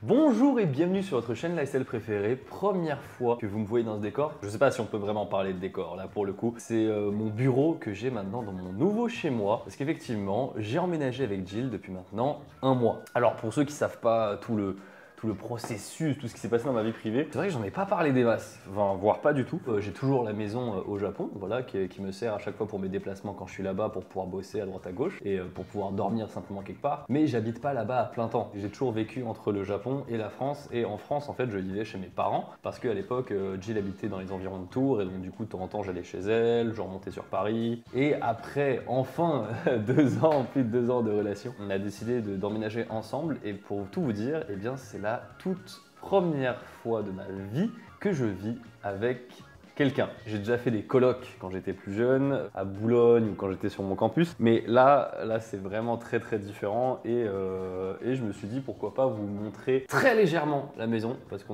Bonjour et bienvenue sur votre chaîne lifestyle préférée. Première fois que vous me voyez dans ce décor. Je sais pas si on peut vraiment parler de décor là pour le coup. C'est mon bureau que j'ai maintenant dans mon nouveau chez moi. Parce qu'effectivement, j'ai emménagé avec Jill depuis maintenant un mois. Alors pour ceux qui savent pas tout le processus, tout ce qui s'est passé dans ma vie privée. C'est vrai que j'en ai pas parlé des masses, enfin, voire pas du tout. J'ai toujours la maison au Japon, voilà, qui me sert à chaque fois pour mes déplacements quand je suis là-bas, pour pouvoir bosser à droite à gauche et pour pouvoir dormir simplement quelque part. Mais j'habite pas là-bas à plein temps. J'ai toujours vécu entre le Japon et la France. Et en France, en fait, je vivais chez mes parents parce qu'à l'époque, Jill habitait dans les environs de Tours et donc du coup, de temps en temps, j'allais chez elle, je remontais sur Paris. Et après, enfin, 2 ans, plus de 2 ans de relation, on a décidé d'emménager ensemble. Et pour tout vous dire, eh bien, c'est la toute première fois de ma vie que je vis avec quelqu'un. J'ai déjà fait des colocs quand j'étais plus jeune, à Boulogne ou quand j'étais sur mon campus, mais là c'est vraiment très différent et je me suis dit pourquoi pas vous montrer très légèrement la maison parce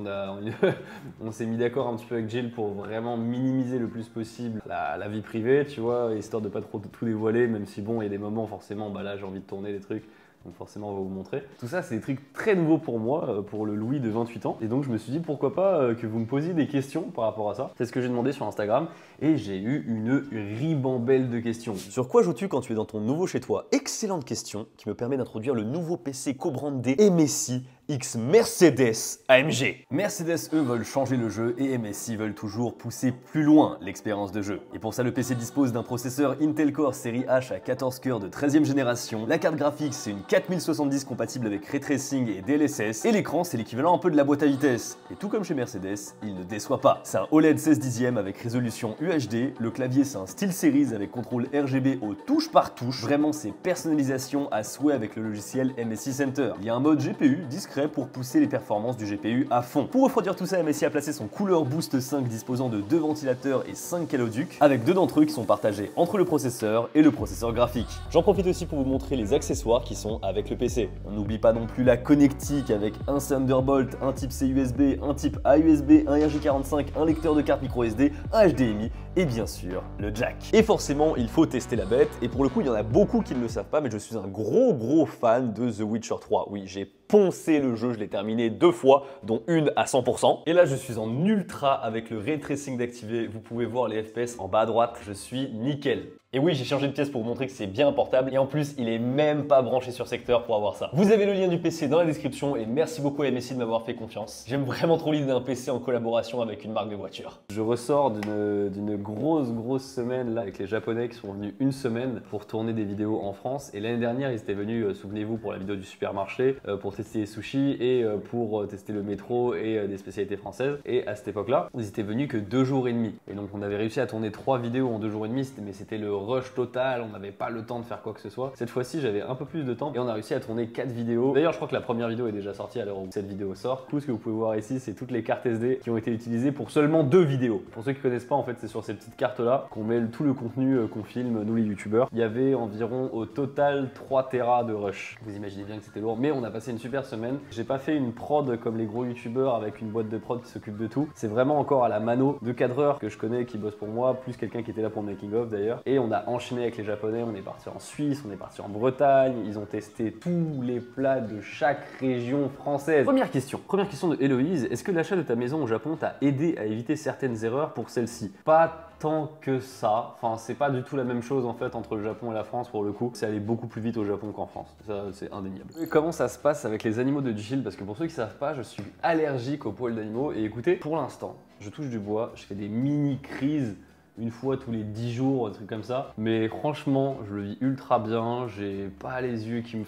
on s'est mis d'accord un petit peu avec Jill pour vraiment minimiser le plus possible la vie privée, tu vois, histoire de pas trop tout dévoiler, même si bon, il y a des moments forcément, bah là j'ai envie de tourner des trucs. Donc forcément on va vous montrer. Tout ça c'est des trucs très nouveaux pour moi, pour le Louis de 28 ans. Et donc je me suis dit pourquoi pas que vous me posiez des questions par rapport à ça. C'est ce que j'ai demandé sur Instagram et j'ai eu une ribambelle de questions. Sur quoi joues-tu quand tu es dans ton nouveau chez toi? Excellente question qui me permet d'introduire le nouveau PC co-brandé MSI X Mercedes AMG. Mercedes, eux, veulent changer le jeu et MSI veulent toujours pousser plus loin l'expérience de jeu. Et pour ça, le PC dispose d'un processeur Intel Core série H à 14 cœurs de 13e génération. La carte graphique, c'est une 4070 compatible avec Ray Tracing et DLSS. Et l'écran, c'est l'équivalent un peu de la boîte à vitesse. Et tout comme chez Mercedes, il ne déçoit pas. C'est un OLED 16 dixièmes avec résolution UHD. Le clavier, c'est un SteelSeries avec contrôle RGB aux touches par touche. Vraiment, c'est personnalisation à souhait avec le logiciel MSI Center. Il y a un mode GPU discret pour pousser les performances du GPU à fond. Pour refroidir tout ça, MSI a placé son Cooler Boost 5 disposant de 2 ventilateurs et 5 caloducs, avec 2 d'entre eux qui sont partagés entre le processeur et le processeur graphique. J'en profite aussi pour vous montrer les accessoires qui sont avec le PC. On n'oublie pas non plus la connectique avec un Thunderbolt, un type C USB, un type A USB, un RJ45, un lecteur de carte microSD, un HDMI et bien sûr le jack. Et forcément, il faut tester la bête et pour le coup, il y en a beaucoup qui ne le savent pas, mais je suis un gros fan de The Witcher 3. Oui, j'ai poncé le jeu, je l'ai terminé 2 fois, dont une à 100%. Et là, je suis en ultra avec le ray tracing d'activer. Vous pouvez voir les FPS en bas à droite, je suis nickel. Et oui, j'ai changé de pièce pour vous montrer que c'est bien portable et en plus, il est même pas branché sur secteur pour avoir ça. Vous avez le lien du PC dans la description et merci beaucoup à MSI de m'avoir fait confiance. J'aime vraiment trop l'idée d'un PC en collaboration avec une marque de voiture. Je ressors d'une grosse semaine là avec les Japonais qui sont venus une semaine pour tourner des vidéos en France. Et l'année dernière, ils étaient venus, souvenez-vous, pour la vidéo du supermarché, pour tester les sushis et pour tester le métro et des spécialités françaises. Et à cette époque-là, ils étaient venus que 2 jours et demi. Et donc on avait réussi à tourner 3 vidéos en 2 jours et demi, mais c'était le rush total, on n'avait pas le temps de faire quoi que ce soit. Cette fois-ci, j'avais un peu plus de temps et on a réussi à tourner 4 vidéos. D'ailleurs, je crois que la première vidéo est déjà sortie à l'heure où cette vidéo sort. Tout ce que vous pouvez voir ici, c'est toutes les cartes SD qui ont été utilisées pour seulement 2 vidéos. Pour ceux qui connaissent pas, en fait, c'est sur ces petites cartes-là qu'on met tout le contenu qu'on filme, nous les youtubeurs. Il y avait environ au total 3 Tera de rush. Vous imaginez bien que c'était lourd, mais on a passé une super semaine. J'ai pas fait une prod comme les gros youtubeurs avec une boîte de prod qui s'occupe de tout. C'est vraiment encore à la mano de cadreurs que je connais qui bossent pour moi, plus quelqu'un qui était là pour le making of d'ailleurs. Et on a enchaîné avec les Japonais, on est parti en Suisse, on est parti en Bretagne, ils ont testé tous les plats de chaque région française. Première question de Héloïse, est-ce que l'achat de ta maison au Japon t'a aidé à éviter certaines erreurs pour celle-ci? Pas tant que ça, enfin c'est pas du tout la même chose en fait entre le Japon et la France pour le coup, c'est allé beaucoup plus vite au Japon qu'en France, ça c'est indéniable. Et comment ça se passe avec les animaux de Jill? Parce que pour ceux qui savent pas, je suis allergique aux poils d'animaux et écoutez, pour l'instant, je touche du bois, je fais des mini crises une fois tous les 10 jours, un truc comme ça. Mais franchement, je le vis ultra bien. J'ai pas les yeux qui me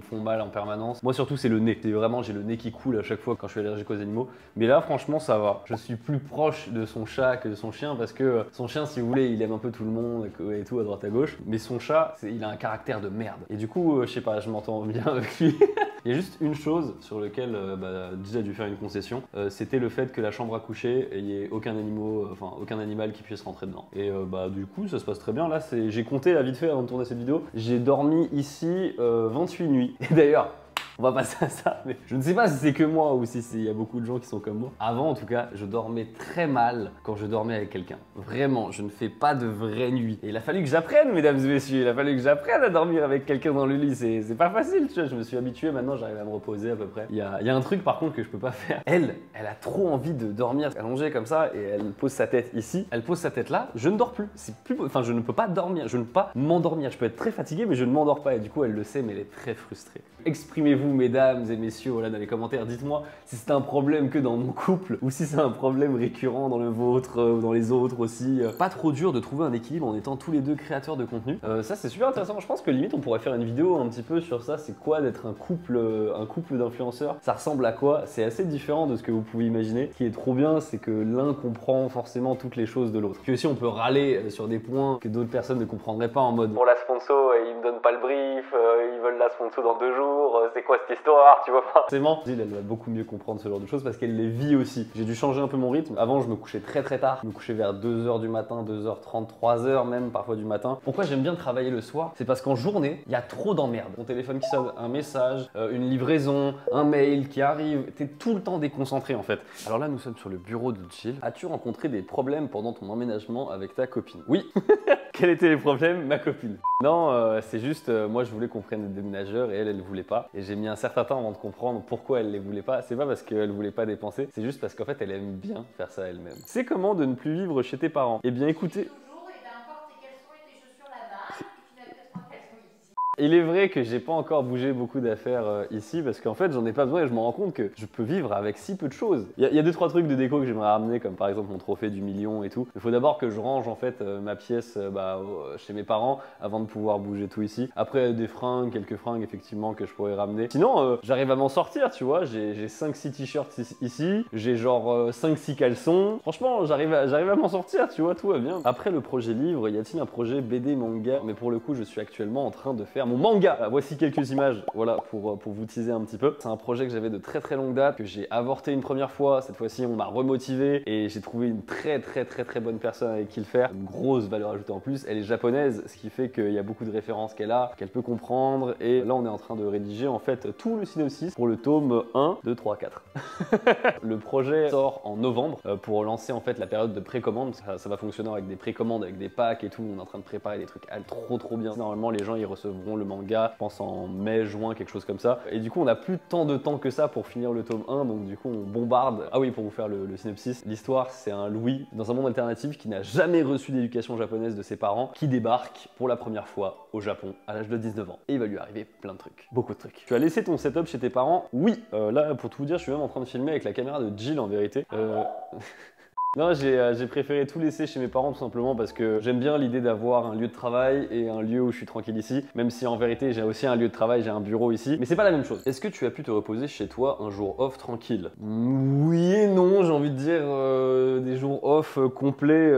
font mal en permanence. Moi surtout, c'est le nez. C'est vraiment, j'ai le nez qui coule à chaque fois quand je suis allergique aux animaux. Mais là, franchement, ça va. Je suis plus proche de son chat que de son chien parce que son chien, si vous voulez, il aime un peu tout le monde et tout à droite à gauche. Mais son chat, il a un caractère de merde. Et du coup, je sais pas, je m'entends bien avec lui. Il y a juste une chose sur laquelle Jill a dû faire une concession, c'était le fait que la chambre à coucher, il n'y ait aucun animal qui puisse rentrer dedans. Et du coup, ça se passe très bien. Là, j'ai compté là vite fait avant de tourner cette vidéo. J'ai dormi ici 28 nuits. Et d'ailleurs, On va passer à ça, mais je ne sais pas si c'est que moi ou si il y a beaucoup de gens qui sont comme moi. Avant, en tout cas, je dormais très mal quand je dormais avec quelqu'un. Vraiment, je ne fais pas de vraies nuits. Et il a fallu que j'apprenne, mesdames et messieurs, il a fallu que j'apprenne à dormir avec quelqu'un dans le lit. C'est pas facile, tu vois, je me suis habitué, maintenant j'arrive à me reposer à peu près. Il y a un truc par contre que je peux pas faire. Elle a trop envie de dormir allongée comme ça et elle pose sa tête ici, elle pose sa tête là, je ne dors plus. Enfin, je ne peux pas dormir, je ne peux pas m'endormir. Je peux être très fatigué, mais je ne m'endors pas et du coup, elle le sait, mais elle est très frustrée. Exprimez-vous, mesdames et messieurs, voilà, dans les commentaires. Dites-moi si c'est un problème que dans mon couple ou si c'est un problème récurrent dans le vôtre ou dans les autres aussi. Pas trop dur de trouver un équilibre en étant tous les deux créateurs de contenu. Ça, c'est super intéressant. Je pense que limite, on pourrait faire une vidéo un petit peu sur ça. C'est quoi d'être un couple d'influenceurs? Ça ressemble à quoi? C'est assez différent de ce que vous pouvez imaginer. Ce qui est trop bien, c'est que l'un comprend forcément toutes les choses de l'autre. Puis aussi, on peut râler sur des points que d'autres personnes ne comprendraient pas en mode pour la sponsor, ils me donnent pas le brief, ils veulent la sponsor dans 2 jours, c'est quoi cette histoire, tu vois pas? Forcément, Gilles, elle va beaucoup mieux comprendre ce genre de choses parce qu'elle les vit aussi. J'ai dû changer un peu mon rythme. Avant, je me couchais très tard. Je me couchais vers 2h du matin, 2h30, 3h même parfois du matin. Pourquoi j'aime bien travailler le soir? C'est parce qu'en journée, il y a trop d'emmerdes. Mon téléphone qui sonne, un message, une livraison, un mail qui arrive. T'es tout le temps déconcentré en fait. Alors là, nous sommes sur le bureau de Jill. As-tu rencontré des problèmes pendant ton emménagement avec ta copine? Oui. Quels étaient les problèmes? Ma copine. Non, c'est juste, moi je voulais qu'on prenne des déménageurs et elle voulait pas. Et j'ai mis un certain temps avant de comprendre pourquoi elle les voulait pas. C'est pas parce qu'elle voulait pas dépenser, c'est juste parce qu'en fait elle aime bien faire ça elle-même. C'est comment de ne plus vivre chez tes parents? Eh bien écoutez... Il est vrai que j'ai pas encore bougé beaucoup d'affaires ici parce qu'en fait j'en ai pas besoin et je me rends compte que je peux vivre avec si peu de choses. Il y a 2-3 trucs de déco que j'aimerais ramener comme par exemple mon trophée du million et tout. Il faut d'abord que je range en fait ma pièce chez mes parents avant de pouvoir bouger tout ici. Après des fringues, quelques fringues effectivement que je pourrais ramener. Sinon j'arrive à m'en sortir, tu vois. J'ai 5-6 t-shirts ici, j'ai genre 5-6 caleçons. Franchement j'arrive à m'en sortir, tu vois, tout va bien. Après le projet livre, y a-t-il un projet BD manga? Mais pour le coup je suis actuellement en train de faire mon manga. Voici quelques images, voilà, pour vous teaser un petit peu. C'est un projet que j'avais de très longue date, que j'ai avorté une première fois. Cette fois-ci, on m'a remotivé et j'ai trouvé une très bonne personne avec qui le faire. Une grosse valeur ajoutée en plus. Elle est japonaise, ce qui fait qu'il y a beaucoup de références qu'elle a, qu'elle peut comprendre. Et là, on est en train de rédiger en fait tout le synopsis pour le tome 1, 2, 3, 4. Le projet sort en novembre pour lancer en fait la période de précommande. Ça va fonctionner avec des précommandes, avec des packs et tout. On est en train de préparer des trucs trop bien. Normalement, les gens ils recevront le manga, je pense en mai, juin, quelque chose comme ça. Et du coup, on n'a plus tant de temps que ça pour finir le tome 1, donc du coup, on bombarde. Ah oui, pour vous faire le synopsis, l'histoire, c'est un Louis dans un monde alternatif qui n'a jamais reçu d'éducation japonaise de ses parents, qui débarque pour la première fois au Japon à l'âge de 19 ans. Et il va lui arriver plein de trucs, beaucoup de trucs. Tu as laissé ton setup chez tes parents? Oui, là, pour tout vous dire, je suis même en train de filmer avec la caméra de Jill en vérité. Non, j'ai préféré tout laisser chez mes parents tout simplement parce que j'aime bien l'idée d'avoir un lieu de travail et un lieu où je suis tranquille ici, même si en vérité j'ai aussi un lieu de travail, j'ai un bureau ici, mais c'est pas la même chose. Est-ce que tu as pu te reposer chez toi un jour off tranquille? Oui et non, j'ai envie de dire des jours off complets,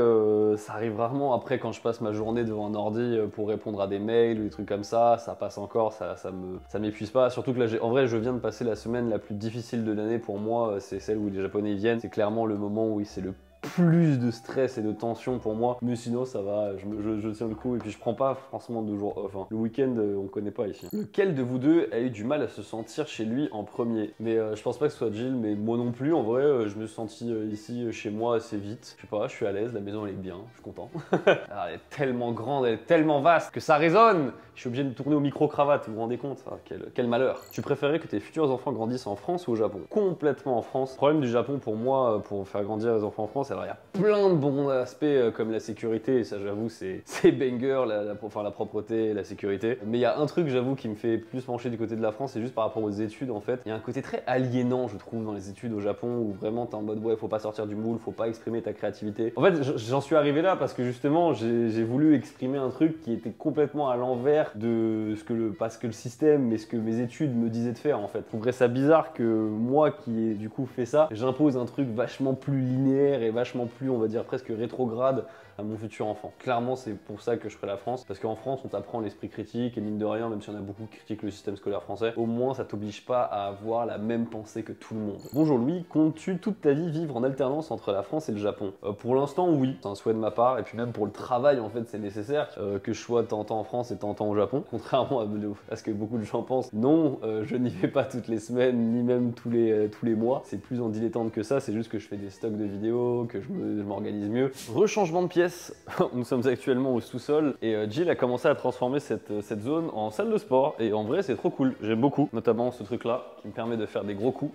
ça arrive rarement. Après quand je passe ma journée devant un ordi pour répondre à des mails ou des trucs comme ça passe encore, ça m'épuise pas, surtout que là en vrai je viens de passer la semaine la plus difficile de l'année pour moi, c'est celle où les Japonais viennent, c'est clairement le moment où c'est le plus de stress et de tension pour moi, mais sinon ça va, je tiens le coup et puis je prends pas franchement de jours off. Le week-end on connaît pas ici. Lequel de vous deux a eu du mal à se sentir chez lui en premier? Mais je pense pas que ce soit Jill, mais moi non plus en vrai, je me suis senti ici chez moi assez vite. Je sais pas, je suis à l'aise, la maison elle est bien, je suis content. Alors, elle est tellement grande, elle est tellement vaste que ça résonne. Je suis obligé de tourner au micro-cravate, vous vous rendez compte? Quel malheur. Tu préférais que tes futurs enfants grandissent en France ou au Japon? Complètement en France. Le problème du Japon pour moi, pour faire grandir les enfants en France, alors il y a plein de bons aspects comme la sécurité, et ça j'avoue c'est banger, la propreté, la sécurité. Mais il y a un truc j'avoue qui me fait plus pencher du côté de la France, c'est juste par rapport aux études en fait. Il y a un côté très aliénant je trouve dans les études au Japon où vraiment t'es en mode ouais faut pas sortir du moule, faut pas exprimer ta créativité. En fait j'en suis arrivé là parce que justement j'ai voulu exprimer un truc qui était complètement à l'envers de pas ce que le système mais ce que mes études me disaient de faire en fait. Je trouverais ça bizarre que moi qui ai du coup fait ça, j'impose un truc vachement plus linéaire et vachement plus on va dire presque rétrograde à mon futur enfant. Clairement, c'est pour ça que je ferai la France, parce qu'en France, on t'apprend l'esprit critique et mine de rien, même si on a beaucoup critiqué le système scolaire français, au moins ça t'oblige pas à avoir la même pensée que tout le monde. Bonjour Louis, comptes-tu toute ta vie vivre en alternance entre la France et le Japon? Pour l'instant, oui, c'est un souhait de ma part, et puis même pour le travail, en fait, c'est nécessaire que je sois de temps en temps en France et de temps en temps au Japon, contrairement à ce que beaucoup de gens pensent. Non, je n'y vais pas toutes les semaines, ni même tous les mois. C'est plus en dilettante que ça, c'est juste que je fais des stocks de vidéos, que je m'organise mieux. Rechangement de pièce, nous sommes actuellement au sous-sol, et Jill a commencé à transformer cette zone en salle de sport, et en vrai, c'est trop cool. J'aime beaucoup, notamment ce truc-là, qui me permet de faire des gros coups.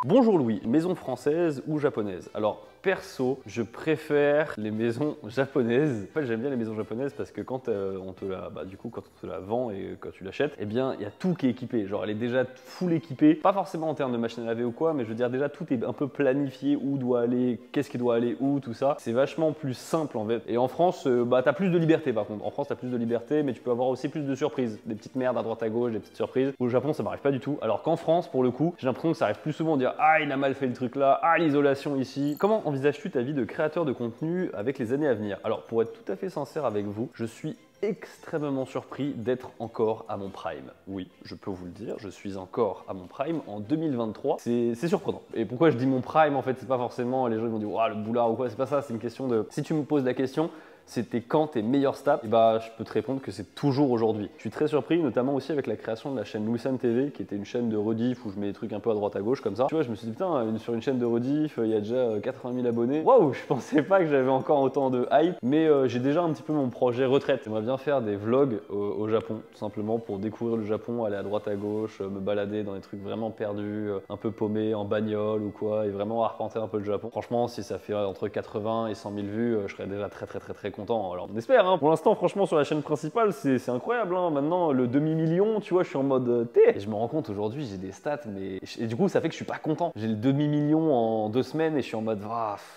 Bonjour Louis, maison française ou japonaise? Alors perso, je préfère les maisons japonaises. En fait, j'aime bien les maisons japonaises parce que quand on te la vend et quand tu l'achètes, eh bien, il y a tout qui est équipé. Genre, elle est déjà full équipée. Pas forcément en termes de machine à laver ou quoi, mais je veux dire déjà tout est un peu planifié, où doit aller, qu'est-ce qui doit aller où, tout ça. C'est vachement plus simple en fait. Et en France, t'as plus de liberté par contre. En France, t'as plus de liberté, mais tu peux avoir aussi plus de surprises. Des petites merdes à droite à gauche, des petites surprises. Au Japon, ça m'arrive pas du tout. Alors qu'en France, pour le coup, j'ai l'impression que ça arrive plus souvent de dire ah, il a mal fait le truc là, ah, l'isolation ici. Comment envisages-tu ta vie de créateur de contenu avec les années à venir? Alors, pour être tout à fait sincère avec vous, je suis extrêmement surpris d'être encore à mon prime. Oui, je peux vous le dire, je suis encore à mon prime en 2023. C'est surprenant. Et pourquoi je dis mon prime, en fait, c'est pas forcément les gens qui vont dire oh, le boulard ou quoi, c'est pas ça, c'est une question de... Si tu me poses la question, c'était quand tes meilleurs stats? Et bah, je peux te répondre que c'est toujours aujourd'hui. Je suis très surpris, notamment aussi avec la création de la chaîne Louisan TV, qui était une chaîne de rediff où je mets des trucs un peu à droite à gauche comme ça. Tu vois, je me suis dit putain, sur une chaîne de rediff, il y a déjà 80 000 abonnés. Waouh, je pensais pas que j'avais encore autant de hype, mais j'ai déjà un petit peu mon projet retraite. J'aimerais bien faire des vlogs au Japon, tout simplement pour découvrir le Japon, aller à droite à gauche, me balader dans des trucs vraiment perdus, un peu paumés, en bagnole ou quoi, et vraiment arpenter un peu le Japon. Franchement, si ça fait entre 80 et 100 000 vues, je serais déjà très content. Alors on espère, hein. Pour l'instant franchement sur la chaîne principale c'est incroyable, hein. Maintenant le demi-million, tu vois, je suis en mode T. Et je me rends compte aujourd'hui j'ai des stats, mais et du coup ça fait que je suis pas content. J'ai le demi-million en 2 semaines et je suis en mode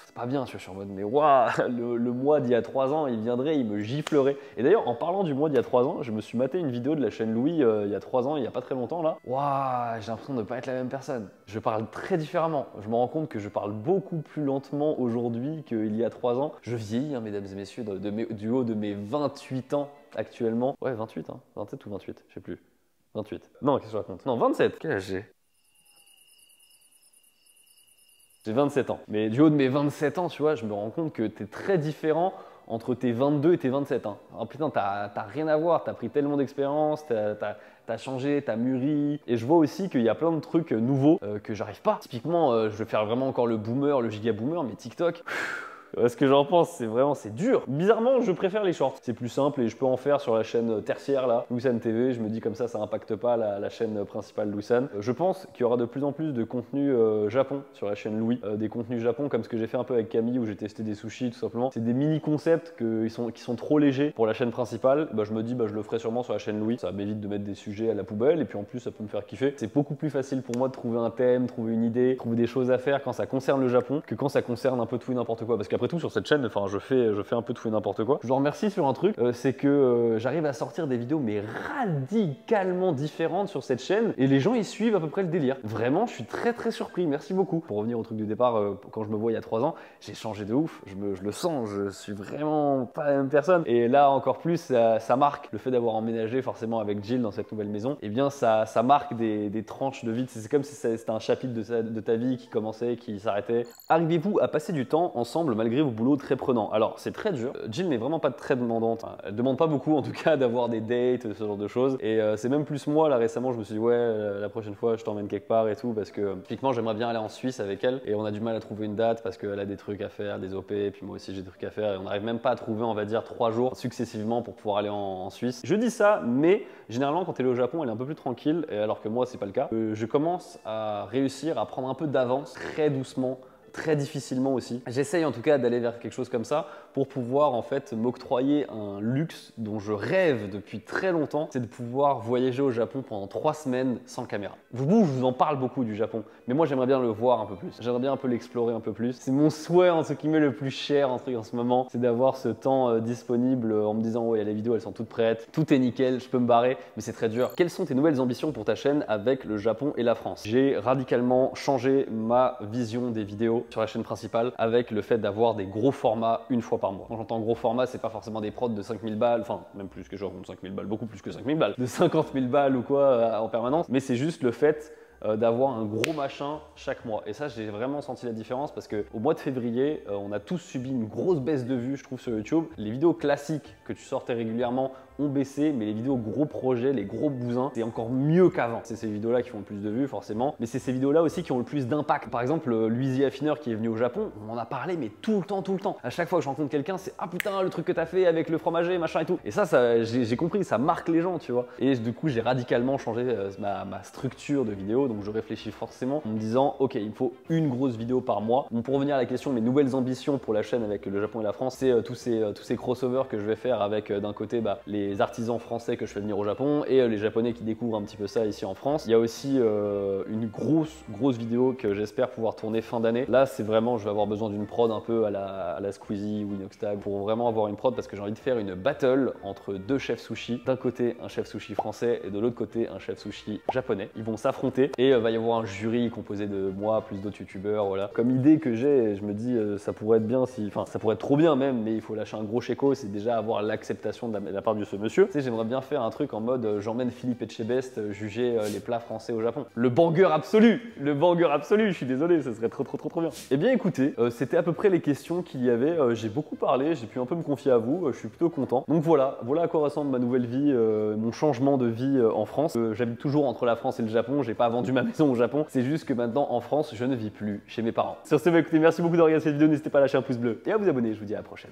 c'est pas bien, tu vois, je suis en mode mais waouh, le mois d'il y a 3 ans il viendrait, il me giflerait. Et d'ailleurs en parlant du mois d'il y a 3 ans, je me suis maté une vidéo de la chaîne Louis il y a 3 ans, il y a pas très longtemps là. Waouh, j'ai l'impression de ne pas être la même personne. Je parle très différemment. Je me rends compte que je parle beaucoup plus lentement aujourd'hui qu'il y a 3 ans. Je vieillis, hein, mesdames et messieurs, du haut de mes 28 ans actuellement. Ouais, 28, hein. 27 ou 28, je sais plus. 28. Non, qu'est-ce que je raconte? Non, 27. Quel âge j'ai? J'ai 27 ans. Mais du haut de mes 27 ans, tu vois, je me rends compte que t'es très différent entre tes 22 et tes 27 ans. Alors putain, t'as rien à voir, t'as pris tellement d'expérience, t'as changé, t'as mûri. Et je vois aussi qu'il y a plein de trucs nouveaux que j'arrive pas. Typiquement, je vais faire vraiment encore le boomer, le giga boomer, mais TikTok... Ce que j'en pense, c'est dur. Bizarrement, je préfère les shorts. C'est plus simple et je peux en faire sur la chaîne tertiaire là, Louisan TV. Je me dis comme ça impacte pas la chaîne principale Louisan. Je pense qu'il y aura de plus en plus de contenu Japon sur la chaîne Louis. Des contenus Japon comme ce que j'ai fait un peu avec Camille où j'ai testé des sushis tout simplement. C'est des mini concepts qui sont trop légers pour la chaîne principale. Bah, je me dis je le ferai sûrement sur la chaîne Louis. Ça m'évite de mettre des sujets à la poubelle et puis en plus ça peut me faire kiffer. C'est beaucoup plus facile pour moi de trouver un thème, trouver une idée, trouver des choses à faire quand ça concerne le Japon que quand ça concerne un peu tout et n'importe quoi. Parce qu'après tout sur cette chaîne, enfin je fais un peu tout et n'importe quoi. Je vous remercie sur un truc, c'est que j'arrive à sortir des vidéos mais radicalement différentes sur cette chaîne et les gens ils suivent à peu près le délire. Vraiment, je suis très surpris, merci beaucoup. Pour revenir au truc du départ, quand je me vois il y a 3 ans, j'ai changé de ouf, je le sens, je suis vraiment pas la même personne. Et là encore plus, ça marque le fait d'avoir emménagé forcément avec Jill dans cette nouvelle maison. Et bien ça marque des tranches de vie, c'est comme si c'était un chapitre de ta vie qui commençait, qui s'arrêtait. Arrivez-vous à passer du temps ensemble malgré vos boulots très prenants? Alors c'est très dur, Jill n'est vraiment pas très demandante, elle demande pas beaucoup en tout cas d'avoir des dates, ce genre de choses, et c'est même plus moi là récemment je me suis dit ouais la prochaine fois je t'emmène quelque part et tout parce que typiquement j'aimerais bien aller en Suisse avec elle et on a du mal à trouver une date parce qu'elle a des trucs à faire, des OP et puis moi aussi j'ai des trucs à faire et on n'arrive même pas à trouver on va dire 3 jours successivement pour pouvoir aller en Suisse. Je dis ça mais généralement quand elle est au Japon elle est un peu plus tranquille et alors que moi c'est pas le cas. Je commence à réussir à prendre un peu d'avance très doucement, très difficilement aussi. J'essaye en tout cas d'aller vers quelque chose comme ça pour pouvoir en fait m'octroyer un luxe dont je rêve depuis très longtemps, c'est de pouvoir voyager au Japon pendant 3 semaines sans caméra. Je vous en parle beaucoup du Japon, mais moi j'aimerais bien le voir un peu plus. J'aimerais bien un peu l'explorer un peu plus. C'est mon souhait en ce qui m'est le plus cher en ce moment, c'est d'avoir ce temps disponible en me disant ouais les vidéos elles sont toutes prêtes, tout est nickel, je peux me barrer, mais c'est très dur. Quelles sont tes nouvelles ambitions pour ta chaîne avec le Japon et la France? J'ai radicalement changé ma vision des vidéos. vidéos sur la chaîne principale avec le fait d'avoir des gros formats une fois par mois. Quand j'entends gros format, c'est pas forcément des prods de 5000 balles, enfin même plus que je raconte 5000 balles, beaucoup plus que 5000 balles, de 50 000 balles ou quoi en permanence, mais c'est juste le fait d'avoir un gros machin chaque mois. Et ça, j'ai vraiment senti la différence parce qu'au mois de février, on a tous subi une grosse baisse de vues, je trouve, sur YouTube. Les vidéos classiques que tu sortais régulièrement ont baissé, mais les vidéos gros projets, les gros bousins, c'est encore mieux qu'avant. C'est ces vidéos-là qui font le plus de vues, forcément, mais c'est ces vidéos-là aussi qui ont le plus d'impact. Par exemple, Luizy Affineur qui est venu au Japon, on en a parlé, mais tout le temps, tout le temps. À chaque fois que je rencontre quelqu'un, c'est ah putain, le truc que t'as fait avec le fromager, machin et tout. Et ça j'ai compris, ça marque les gens, tu vois. Et du coup, j'ai radicalement changé ma structure de vidéo, donc je réfléchis forcément en me disant, ok, il me faut une grosse vidéo par mois. Donc, pour revenir à la question, mes nouvelles ambitions pour la chaîne avec le Japon et la France, c'est tous ces crossovers que je vais faire avec d'un côté les artisans français que je fais venir au Japon et les Japonais qui découvrent un petit peu ça ici en France. Il y a aussi une grosse vidéo que j'espère pouvoir tourner fin d'année. Là, c'est vraiment, je vais avoir besoin d'une prod un peu à la Squeezie ou Inoxtag pour vraiment avoir une prod parce que j'ai envie de faire une battle entre deux chefs sushi. D'un côté, un chef sushi français et de l'autre côté, un chef sushi japonais. Ils vont s'affronter et va y avoir un jury composé de moi plus d'autres youtubeurs. Voilà. Comme idée que j'ai, je me dis ça pourrait être bien ça pourrait être trop bien même, mais il faut lâcher un gros chéco, c'est déjà avoir l'acceptation de la part de ce monsieur. Tu sais, j'aimerais bien faire un truc en mode j'emmène Philippe Etchebest juger les plats français au Japon. Le banger absolu, je suis désolé, ça serait trop bien. Eh bien écoutez, c'était à peu près les questions qu'il y avait. J'ai beaucoup parlé, j'ai pu un peu me confier à vous, je suis plutôt content. Donc voilà à quoi ressemble ma nouvelle vie, mon changement de vie en France. J'habite toujours entre la France et le Japon, j'ai pas vendu ma maison au Japon, c'est juste que maintenant en France, je ne vis plus chez mes parents. Sur ce, écoutez, merci beaucoup d'avoir regardé cette vidéo, n'hésitez pas à lâcher un pouce bleu et à vous abonner, je vous dis à la prochaine.